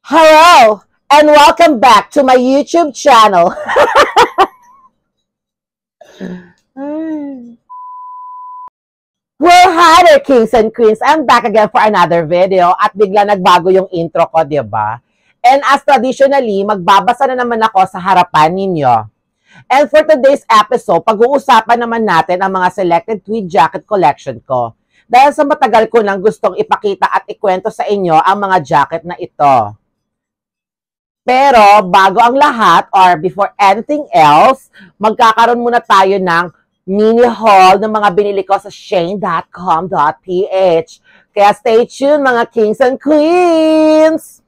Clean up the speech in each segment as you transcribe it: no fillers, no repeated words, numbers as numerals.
Hello and welcome back to my YouTube channel. Well, hi there, kings and queens. I'm back again for another video at bigla nagbago yung intro ko, diba? And as traditionally, magbabasa na naman ako sa harapan ninyo. And for today's episode, pag-uusapan naman natin ang mga selected tweed jacket collection ko. Dahil sa matagal ko nang gustong ipakita at ikwento sa inyo ang mga jacket na ito. Pero bago ang lahat or before anything else, magkakaroon muna tayo ng mini haul ng mga binili ko sa shane.com.ph. Kaya stay tuned mga kings and queens!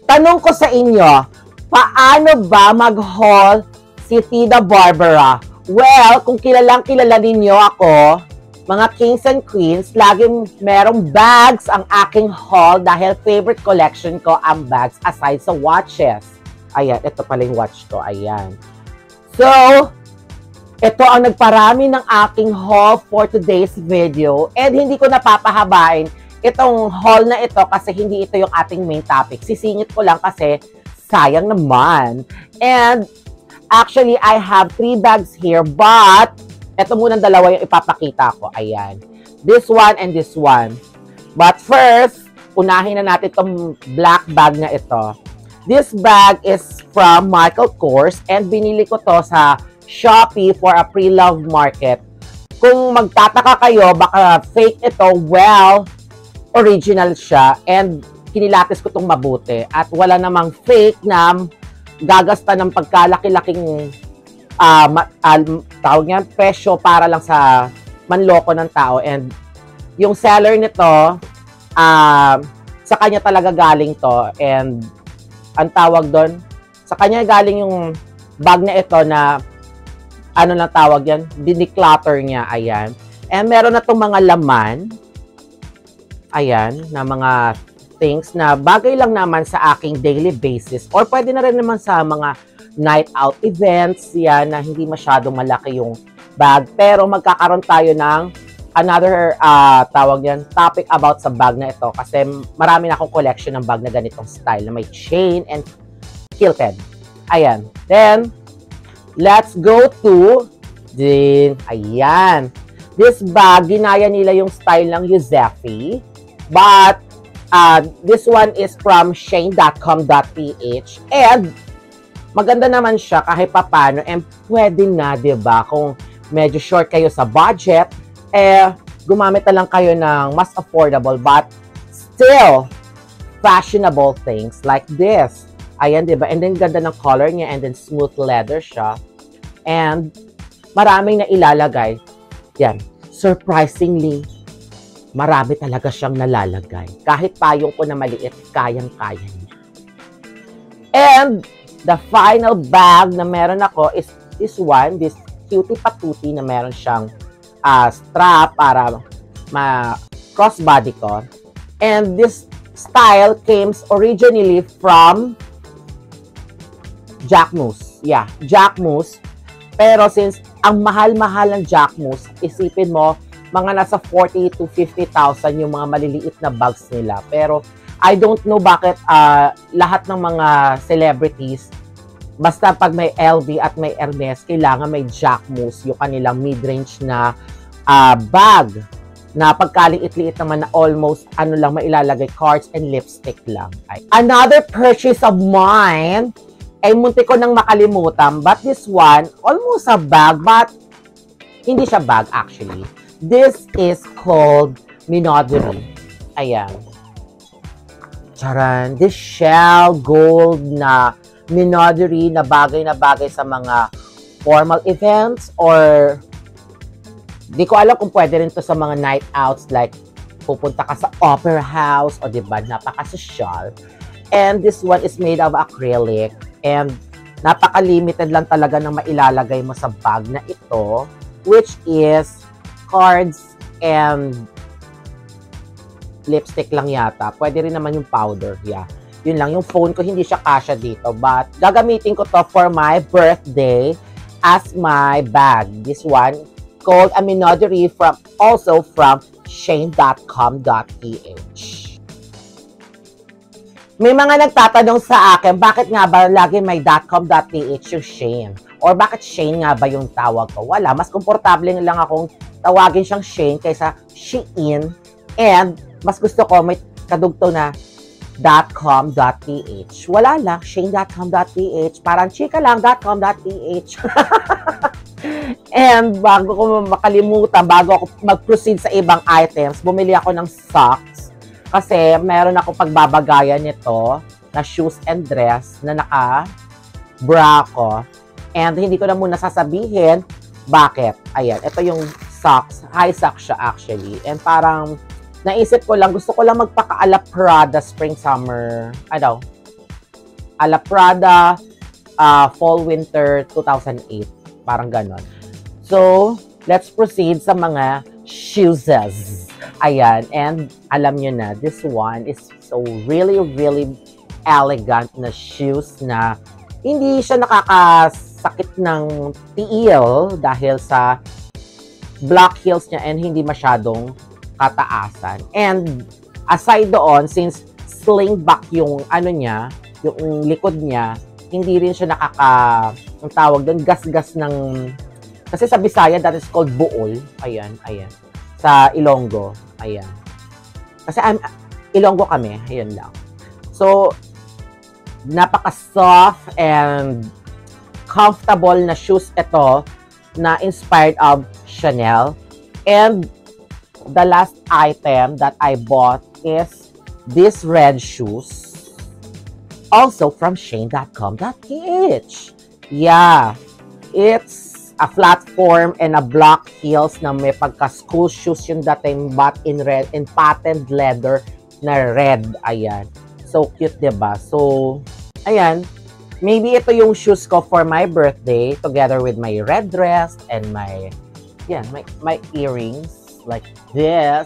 Tanong ko sa inyo, paano ba mag-haul si Tita Barbara? Well, kung kilalang-kilala ninyo ako, mga kings and queens, laging merong bags ang aking haul dahil favorite collection ko ang bags aside sa watches. Ayan, ito pala yung watch ko. Ayan. So, ito ang nagparami ng aking haul for today's video and hindi ko napapahabain itong haul na ito kasi hindi ito yung ating main topic. Sisingit ko lang kasi sayang naman. And actually, I have 3 bags here, but ito muna dalawa yung ipapakita ko. Ayan. This one and this one. But first, unahin na natin itong black bag na ito. This bag is from Michael Kors and binili ko to sa Shopee for a pre-love market. Kung magtataka kayo, baka fake ito, well, original siya and kinilatis ko itong mabuti at wala namang fake na gagasta ng pagkalaki-laking tawag niyan, presyo para lang sa manloko ng tao. And yung seller nito, sa kanya talaga galing to. And ang tawag doon, sa kanya galing yung bag na ito na ano na tawag yan, declutter niya. Ayan. And meron na itong mga laman. Ayan, na mga things na bagay lang naman sa aking daily basis or pwede na rin naman sa mga night out events, yan, na hindi masyadong malaki yung bag. Pero magkakaroon tayo ng another, tawag yan, topic about sa bag na ito kasi marami na akong collection ng bag na ganitong style na may chain and kilted. Ayan. Then, let's go to ayan. This bag, ginaya nila yung style ng Yosefi. But, this one is from shane.com.ph and maganda naman siya kahit papano and pwede na, diba? Kung medyo short kayo sa budget, gumamit na lang kayo ng mas affordable but still fashionable things like this. Ayan, diba? And then, ganda ng color niya and then smooth leather siya. And maraming na ilalagay. Yan. Surprisingly, marami talaga siyang nalalagay. Kahit payong ko na maliit, kayang-kaya niya. And the final bag na meron ako is this one, this cutie patuti na meron siyang strap para ma-crossbody ko. And this style came originally from Jacquemus. Yeah, Jacquemus. Pero since ang mahal-mahal ng Jacquemus, isipin mo, mga nasa 40 to 50,000 yung mga maliliit na bags nila. Pero I don't know bakit lahat ng mga celebrities, basta pag may LV at may Hermes, kailangan may Jacquemus, yung kanilang mid-range na bag. Na pagkaliit-liit naman na almost ano lang mailalagay, cards and lipstick lang. Another purchase of mine, ay munti ko nang makalimutan. But this one, almost a bag, but hindi siya bag actually. This is called Minodori. Ayan. Charan. This shell gold na Minodori na bagay sa mga formal events or di ko alam kung pwede rin to sa mga night outs like pupunta ka sa opera house o diba, napaka-social. And this one is made of acrylic and napaka-limited lang talaga ng mailalagay mo sa bag na ito, which is cards and lipstick lang yata. Pwede rin naman yung powder. Yeah. Yun lang, yung phone ko hindi siya kasya dito. But gagamitin ko to for my birthday as my bag. This one called a Minauderie also from Shein.com.ph. May mga nagtatanong sa akin, bakit nga ba lagi may .com.ph yung Shein? Or bakit Shein nga ba yung tawag ko? Wala, mas komportable lang akong tawagin siyang Shein kaysa Shein. And mas gusto ko may kadugto na .com.ph. Wala lang, Shein.com.ph. Parang chika lang, .com.ph. And bago ko makalimutan, bago ako mag-proceed sa ibang items, bumili ako ng socks. Kasi meron ako pagbabagayan nito na shoes and dress na naka-bra ko. And hindi ko na muna sasabihin bakit. Ayan, ito yung socks. High socks siya actually. And parang naisip ko lang, gusto ko lang magpaka-ala Prada Spring Summer, ala Prada Fall Winter 2008. Parang ganon. So, let's proceed sa mga shoes. Ayan, and alam nyo na, this one is so really elegant na shoes na hindi siya nakakasakit ng tiil dahil sa black heels niya and hindi masyadong kataasan. And aside doon, since sling back yung niya, yung likod niya, hindi rin siya ang tawag doon, gas-gas ng, kasi sa Bisaya, that is called buol. Ayan. Sa Ilonggo. Ayan. Kasi Ilonggo kami. Ayan lang. So, napaka-soft and comfortable na shoes ito na inspired of Chanel. And the last item that I bought is these red shoes. Also from Shein.com.ph. Yeah. It's a flat form and a black heels na may pagka-school shoes yung dating, but in red, in patent leather na red. Ayan. So cute, diba? So, ayan. Maybe ito yung shoes ko for my birthday together with my red dress and my earrings like this.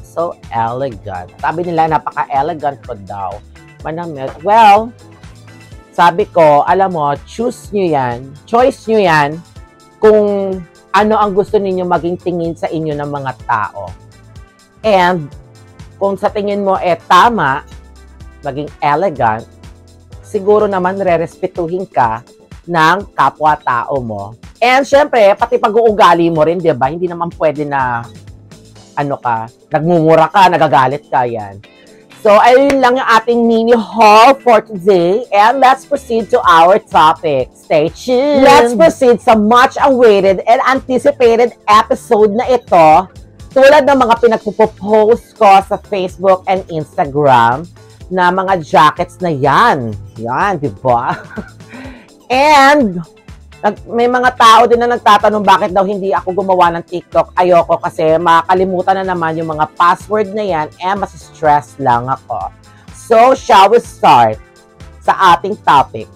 So elegant. Sabi nila, napaka-elegant ko daw. Manamit. Well, sabi ko, alam mo, choice nyo yan, kung ano ang gusto ninyo maging tingin sa inyo ng mga tao. And kung sa tingin mo tama, maging elegant, siguro naman re-respetuhin ka ng kapwa-tao mo. And syempre, pati pag-uugali mo rin, 'di ba? Hindi naman pwede na nagmumura ka, nagagalit ka, yan. So, ayun lang yung ating mini haul for today. And let's proceed to our topic. Stay tuned! Let's proceed sa much-awaited and anticipated episode na ito. Tulad ng mga pinagpo-post ko sa Facebook and Instagram na mga jackets na yan. Yan, di ba? And may mga tao din na nagtatanong bakit daw hindi ako gumawa ng TikTok. Ayoko kasi makalimutan na naman yung mga password na yan and mas-stress lang ako. So, shall we start sa ating topic?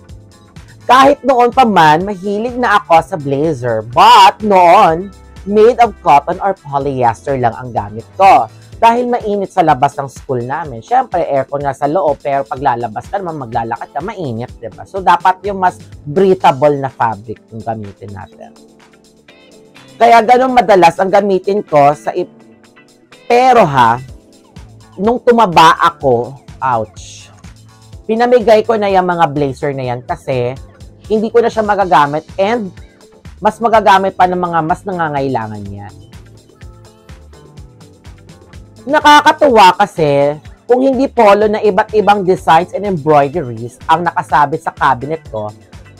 Kahit noon pa man, mahilig na ako sa blazer. But noon, made of cotton or polyester lang ang gamit ko. Dahil mainit sa labas ng school namin. Siyempre, aircon nga sa loob, pero paglalabas ka naman, maglalakad ka, mainit, diba? So, dapat yung mas breathable na fabric yung gamitin natin. Kaya ganun madalas ang gamitin ko sa Pero nung tumaba ako, ouch, pinamigay ko na yung mga blazer na yan kasi hindi ko na siya magagamit and mas magagamit pa ng mga mas nangangailangan yan. Nakakatuwa kasi kung hindi polo na iba't ibang designs and embroideries ang nakasabit sa cabinet ko,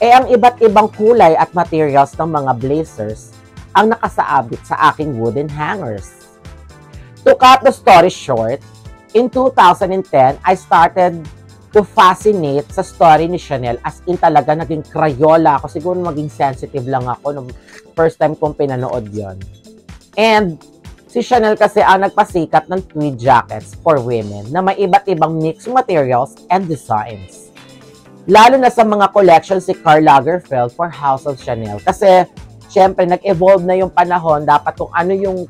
ang iba't ibang kulay at materials ng mga blazers ang nakasaabit sa aking wooden hangers. To cut the story short, in 2010, I started to fascinate sa story ni Chanel, as in talaga naging Crayola ako. Siguro maging sensitive lang ako nung first time kong pinanood yon. And si Chanel kasi ang nagpasikat ng tweed jackets for women na may iba't ibang mixed materials and designs. Lalo na sa mga collection si Karl Lagerfeld for House of Chanel. Kasi, syempre, nag-evolve na yung panahon. Dapat kung ano yung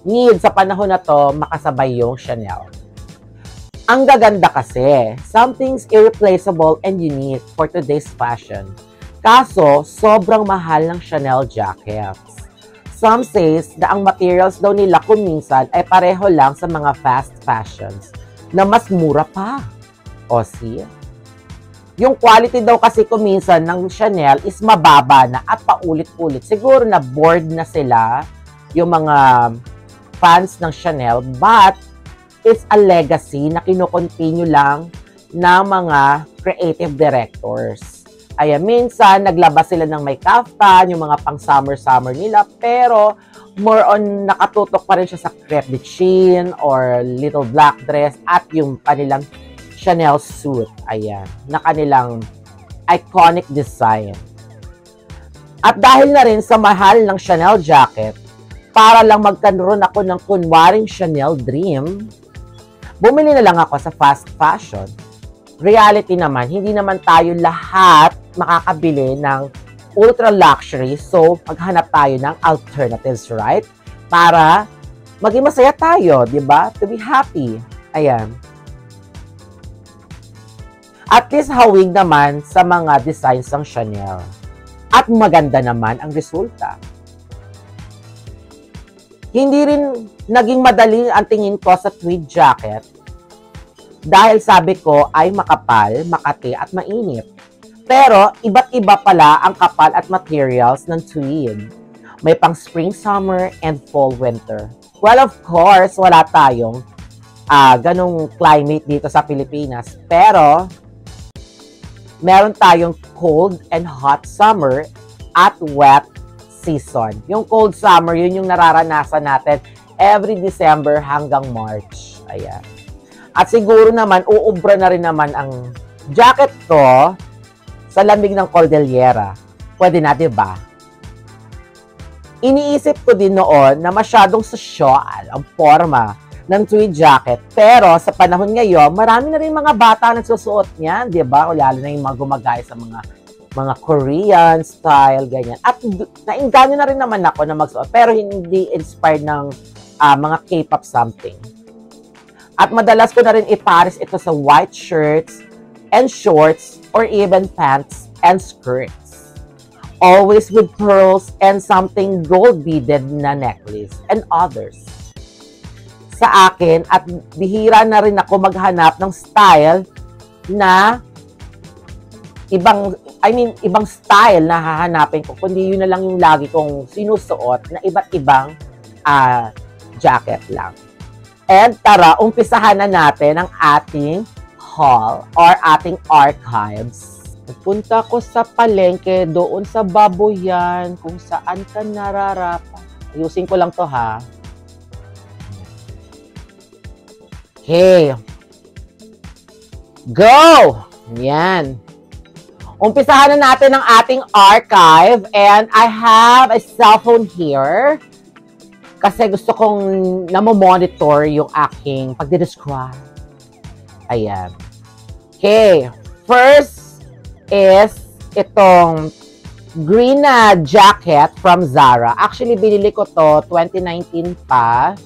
need sa panahon na to, makasabay yung Chanel. Ang gaganda kasi, something's irreplaceable and unique for today's fashion. Kaso, sobrang mahal ng Chanel jackets. Some says na ang materials daw nila kuminsan ay pareho lang sa mga fast fashions na mas mura pa. O see? Yung quality daw kasi kuminsan ng Chanel is mababa na at paulit-ulit. Siguro na bored na sila yung mga fans ng Chanel, but it's a legacy na kino-continue lang ng mga creative directors. Ayan, minsan naglabas sila ng may kaftan, yung mga pang summer-summer nila, pero more on nakatutok pa rin siya sa crepe de chine or little black dress at yung kanilang Chanel suit. Ayan, na kanilang iconic design. At dahil na rin sa mahal ng Chanel jacket, para lang magkaroon ako ng kunwaring Chanel dream, bumili na lang ako sa fast fashion. Reality naman, hindi naman tayo lahat makakabili ng ultra luxury, so maghanap tayo ng alternatives, right? Para maging masaya tayo, di ba? To be happy. Ayan. At least hawig naman sa mga designs ng Chanel. At maganda naman ang resulta. Hindi rin naging madali ang tingin ko sa tweed jacket dahil sabi ko ay makapal, makati at mainit. Pero iba't iba pala ang kapal at materials ng tweed. May pang spring, summer, and fall, winter. Well, of course, wala tayong ganong climate dito sa Pilipinas. Pero meron tayong cold and hot summer at wet season. Yung cold summer, yun yung nararanasan natin every December hanggang March. Ayan. At siguro naman, uubra na rin naman ang jacket ko sa lamig ng Cordillera. Pwede na, diba? Iniisip ko din noon na masyadong social ang forma ng tweed jacket. Pero sa panahon ngayon, marami na rin mga bata na nagsusuot niyan, diba? Lalo na yung mga gumagaya sa mga Korean style, ganyan. At nainganyo na rin naman ako na magsuot, pero hindi inspired ng mga K-pop something. At madalas ko na rin ipares ito sa white shirts and shorts or even pants and skirts. Always with pearls and something gold-beaded na necklace and others. Sa akin, at bihira na rin ako maghanap ng style na ibang style na hahanapin ko, kundi yun na lang yung lagi kong sinusuot na iba't ibang jacket lang. And tara, umpisahan na natin ang ating haul or ating archives. Nagpunta ko sa palengke, doon sa Baboyan, kung saan ka nararapat. Ayusin ko lang to, ha. Okay. Go! Yan. Umpisahan na natin ang ating archive, and I have a cellphone here kasi gusto kong namomonitor yung aking pagdidescribe. Ayan. Okay. First is itong green na jacket from Zara. Actually, binili ko to 2019 pa,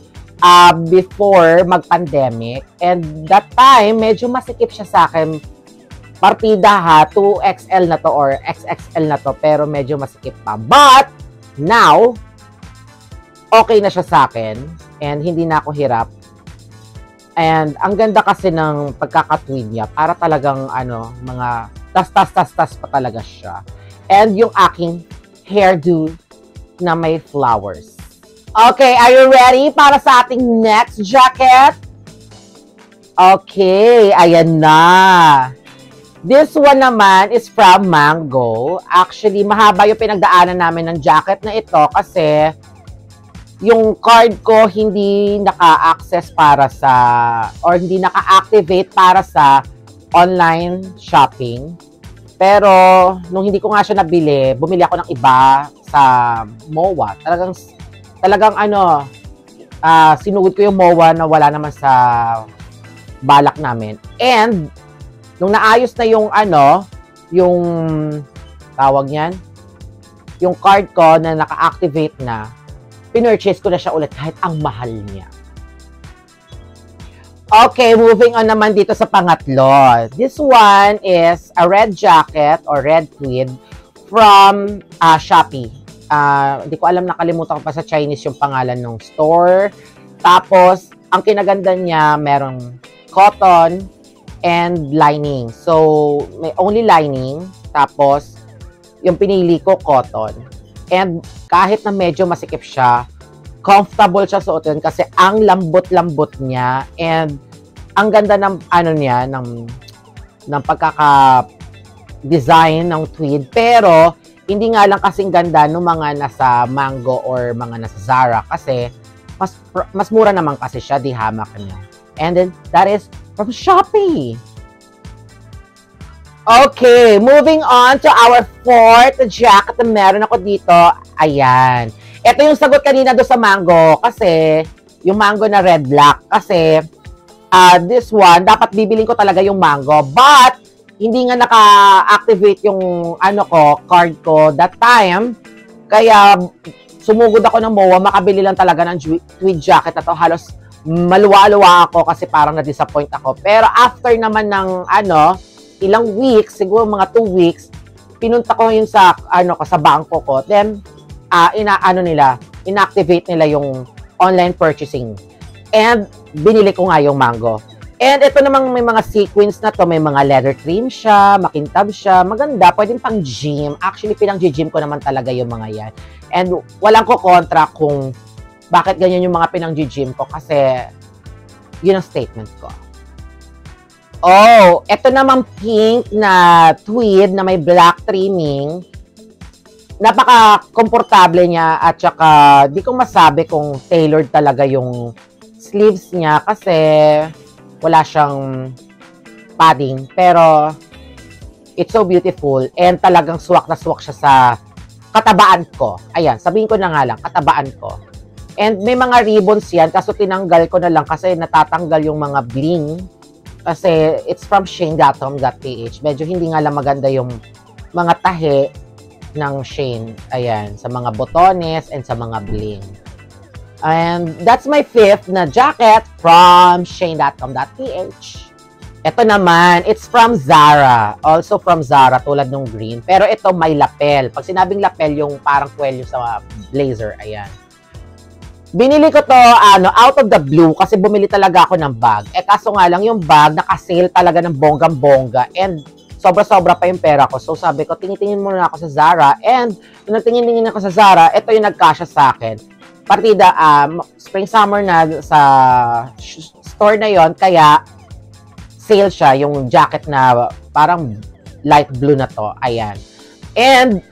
before mag-pandemic. And that time, medyo masikip siya sa akin. Partida ha, 2XL na to or XXL na to, pero medyo masikip pa. But, now, okay na siya sa akin and hindi na ako hirap. And ang ganda kasi ng pagkakatwid niya, para talagang mga tas pa talaga siya. And yung aking hairdo na may flowers. Okay, are you ready para sa ating next jacket? Okay, ayan na. This one naman is from Mango. Actually, mahaba yung pinagdaanan namin ng jacket na ito kasi yung card ko hindi naka-access para sa, or hindi naka-activate para sa online shopping. Pero, nung hindi ko nga siya nabili, bumili ako ng iba sa MOA. Talagang sinugod ko yung MOA na wala naman sa balak namin. And, nung naayos na yung tawag niyan, yung card ko na naka-activate na, pinurchase ko na siya ulit kahit ang mahal niya. Okay, moving on naman dito sa pangatlo. This one is a red jacket or red tweed from Shopee. Hindi ko alam, nakalimutan ko pa sa Chinese yung pangalan ng store. Tapos, ang kinaganda niya, merong cotton and lining. So, may only lining. Tapos, yung pinili ko, cotton. And kahit na medyo masikip siya, comfortable siya suotin kasi ang lambot-lambot niya and ang ganda ng ano niya ng pagkaka-design ng tweed, pero hindi nga lang kasing ganda ng mga nasa Mango or mga nasa Zara kasi mas mura naman kasi siya, di hamak niya. And then that is from Shopee. Okay, moving on to our fourth jacket na meron ako dito. Ayan. Ito yung sagot kanina do sa Mango kasi yung Mango na red-black kasi this one, dapat bibilin ko talaga yung Mango but hindi nga naka-activate yung card ko that time. Kaya sumugod ako ng MOA, makabili lang talaga ng tweed jacket na to. Halos maluwa-luwa ako kasi parang na-disappoint ako. Pero after naman ng ilang weeks, siguro mga 2 weeks, pinunta ko yun sa sa bangko ko. Then inactivate nila yung online purchasing. And binili ko nga yung Mango. And ito namang may mga sequins na to, may mga leather trim siya, makintab siya, maganda, pwedeng pang gym. Actually, pinang-gym ko naman talaga yung mga yan. And walang ko kontra kung bakit ganyan yung mga pinang-gym ko kasi yun ang statement ko. Oh, ito namang pink na tweed na may black trimming. Napaka-komportable niya at saka di ko masabi kung tailored talaga yung sleeves niya kasi wala siyang padding. Pero it's so beautiful and talagang swak na swak siya sa katabaan ko. Ayan, sabihin ko na nga lang, katabaan ko. And may mga ribbons yan kaso tinanggal ko na lang kasi natatanggal yung mga bling. Kasi it's from Shane.com.ph. Medyo hindi nga lang maganda yung mga tahe ng Shane, ayan, sa mga botones and sa mga bling. And that's my fifth na jacket from Shane.com.ph. Ito naman, it's from Zara. Also from Zara, tulad ng green. Pero ito may lapel. Pag sinabing lapel, yung parang kwelyo sa blazer, ayan. Binili ko to, out of the blue kasi bumili talaga ako ng bag. Kaso nga lang, yung bag, naka-sale talaga ng bonggang-bongga. And sobra-sobra pa yung pera ko. So sabi ko, tingin-tingin muna ako sa Zara. And nung nagtingin-tingin ako sa Zara, ito yung nagkasya sa akin. Partida, spring-summer na sa store na yon, kaya sale siya, yung jacket na parang light blue na to. Ayan. And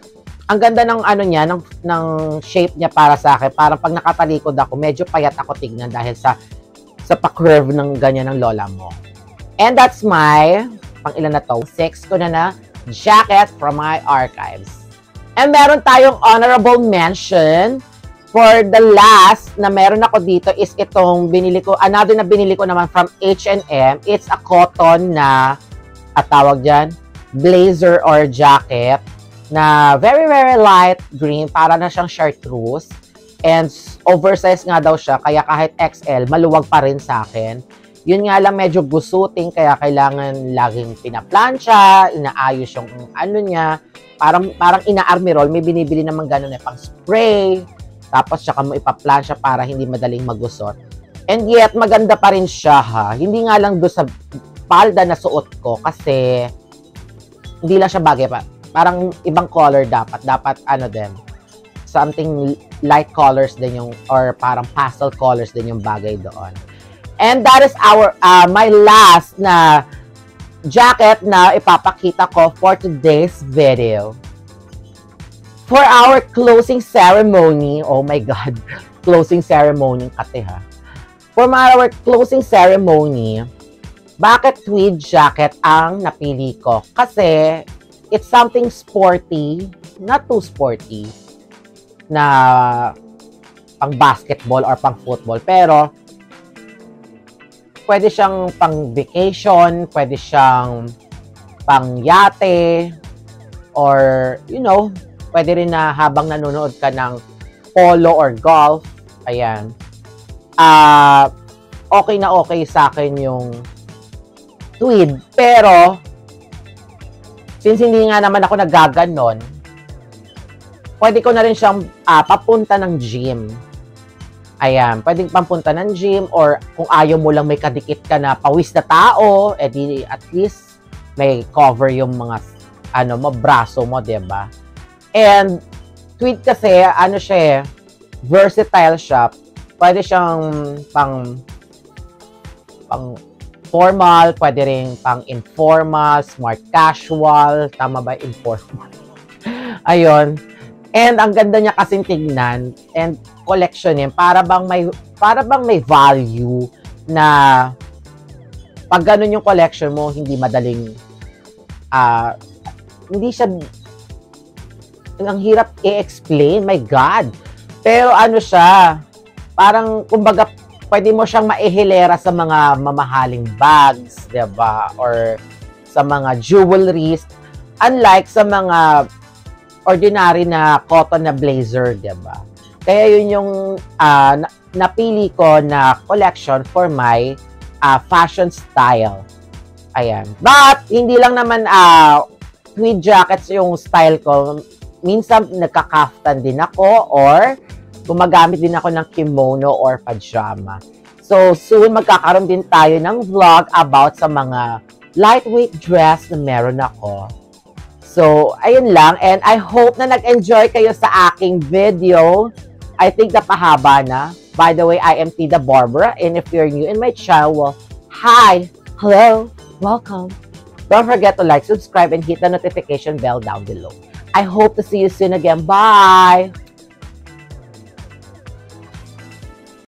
ang ganda ng niya, ng shape niya para sa akin. Parang pag nakatalikod ako, medyo payat ako tignan dahil sa pa-curve ng ganyan ng lola mo. And that's my pang ilan na to, 6 ko na jacket from my archives. And meron tayong honorable mention for the last na meron ako dito is itong binili ko, another na binili ko naman from H&M. It's a cotton na, tawag dyan, blazer or jacket na very, very light green, para na siyang chartreuse. And oversized nga daw siya, kaya kahit XL, maluwag pa rin sa akin. Yun nga lang, medyo gusuting, kaya kailangan laging pinaplansya, inaayos yung niya. Parang ina-army roll, may binibili naman ganun pang spray, tapos tsaka mo ipaplansya para hindi madaling magusot. And yet, maganda pa rin siya ha. Hindi nga lang doon sa palda na suot ko kasi hindi lang siya bagay pa. Parang ibang color dapat. Dapat din. Something light colors din yung, or parang pastel colors din yung bagay doon. And that is my last na jacket na ipapakita ko for today's video. For our closing ceremony, oh my God, closing ceremony kate ha. For our closing ceremony, bakit tweed jacket ang napili ko? Kasi it's something sporty, not too sporty, na pang basketball or pang football, pero pwede siyang pang vacation, pwede siyang pang yate, or, pwede rin na habang nanonood ka ng polo or golf. Ayan. okay na okay sa akin yung tweed. Pero, since hindi nga naman ako naggaganon, pwede ko na rin siyang papunta ng gym. Ayan, pwedeng papunta ng gym or kung ayaw mo lang may kadikit ka na pawis na tao, edi at least may cover yung mga braso mo, diba? And tweed kasi, siya versatile siya. Pwede siyang pang formal, pwede rin pang informal, smart casual, tama ba informal? Ayun. And ang ganda niya kasing tignan and collection niya, para bang may value na pag ganun yung collection mo, hindi madaling hindi siya ang hirap i-explain, my God. Pero siya, parang kumbaga pwede mo siyang maihilera sa mga mamahaling bags, 'di ba? Or sa mga jewelries, unlike sa mga ordinary na cotton na blazer, 'di ba? Kaya yun yung napili ko na collection for my fashion style. Ayan. But hindi lang naman tweed jackets yung style ko. Minsan nagka-kaftan din ako or gumagamit din ako ng kimono or pajama. So soon magkakaroon din tayo ng vlog about sa mga lightweight dress na meron ako. So, ayun lang. And I hope na nag-enjoy kayo sa aking video. I think napahaba na. By the way, I am Tida Barbara. And if you're new in my channel, well, hi, hello, welcome. Don't forget to like, subscribe, and hit the notification bell down below. I hope to see you soon again. Bye!